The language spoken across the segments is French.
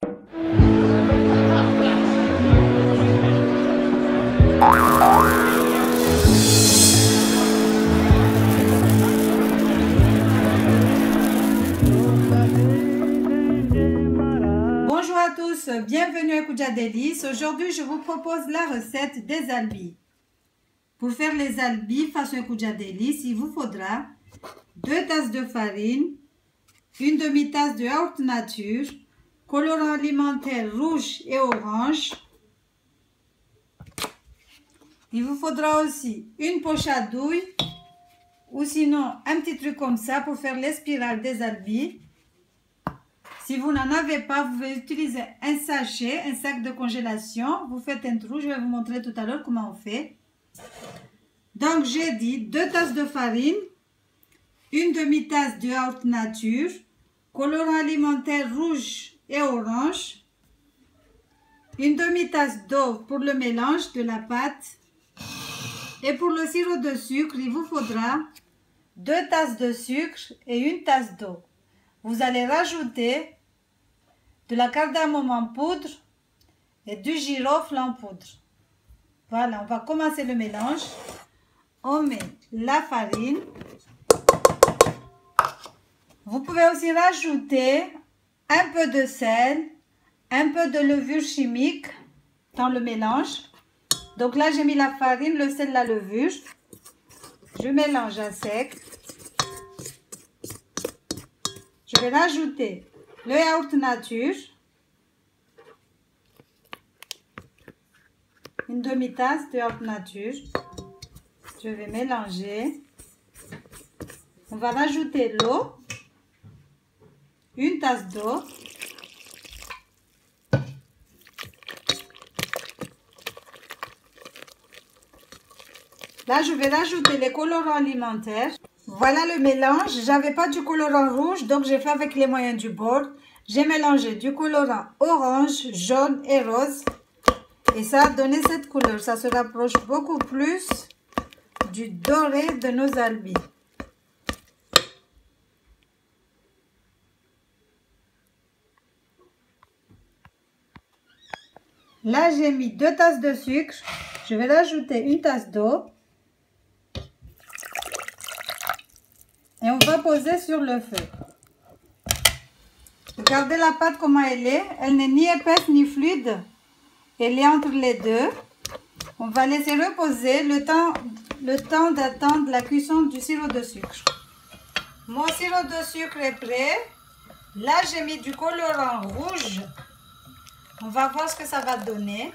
Bonjour à tous, bienvenue à Kuja Délices. Aujourd'hui, je vous propose la recette des albis. Pour faire les albis façon Kuja Délices, il vous faudra 2 tasses de farine, une demi-tasse de yaourt nature, colorant alimentaire rouge et orange. Il vous faudra aussi une poche à douille ou sinon un petit truc comme ça pour faire les spirales des albis. Si vous n'en avez pas, vous pouvez utiliser un sachet, un sac de congélation. Vous faites un trou, je vais vous montrer tout à l'heure comment on fait. Donc j'ai dit 2 tasses de farine, une demi-tasse de yaourt nature, colorant alimentaire rouge et orange, une demi-tasse d'eau pour le mélange de la pâte. Et pour le sirop de sucre, il vous faudra 2 tasses de sucre et une tasse d'eau. Vous allez rajouter de la cardamome en poudre et du girofle en poudre. Voilà, on va commencer le mélange. On met la farine. Vous pouvez aussi rajouter un peu de sel, un peu de levure chimique dans le mélange. Donc là, j'ai mis la farine, le sel, la levure. Je mélange à sec. Je vais rajouter le yaourt nature. Une demi-tasse de yaourt nature. Je vais mélanger. On va rajouter l'eau. Une tasse d'eau. Là, je vais rajouter les colorants alimentaires. Voilà le mélange. J'avais pas du colorant rouge, donc j'ai fait avec les moyens du bord. J'ai mélangé du colorant orange, jaune et rose. Et ça a donné cette couleur. Ça se rapproche beaucoup plus du doré de nos albis. Là, j'ai mis 2 tasses de sucre. Je vais rajouter une tasse d'eau. Et on va poser sur le feu. Regardez la pâte comment elle est. Elle n'est ni épaisse ni fluide. Elle est entre les deux. On va laisser reposer le temps d'attendre la cuisson du sirop de sucre. Mon sirop de sucre est prêt. Là, j'ai mis du colorant rouge. On va voir ce que ça va donner.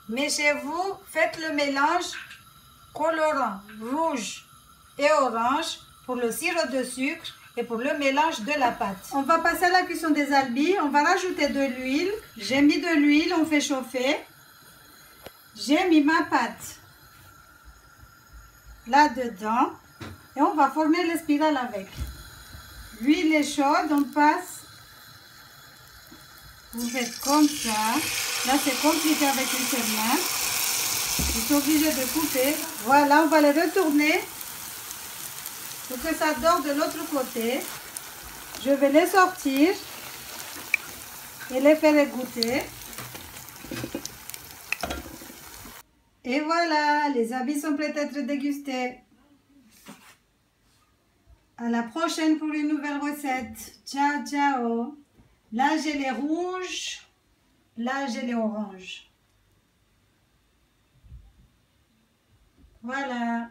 Mais chez vous, faites le mélange colorant rouge et orange pour le sirop de sucre et pour le mélange de la pâte. On va passer à la cuisson des albis. On va rajouter de l'huile. J'ai mis de l'huile, on fait chauffer. J'ai mis ma pâte là-dedans et on va former les spirales avec. L'huile est chaude, on passe. Vous faites comme ça. Là, c'est compliqué avec une seule main. Je suis obligée de couper. Voilà, on va les retourner pour que ça dore de l'autre côté. Je vais les sortir et les faire égoutter. Et voilà, les habits sont prêts à être dégustés. À la prochaine pour une nouvelle recette. Ciao, ciao. Là, j'ai les rouges. Là, j'ai les oranges. Voilà.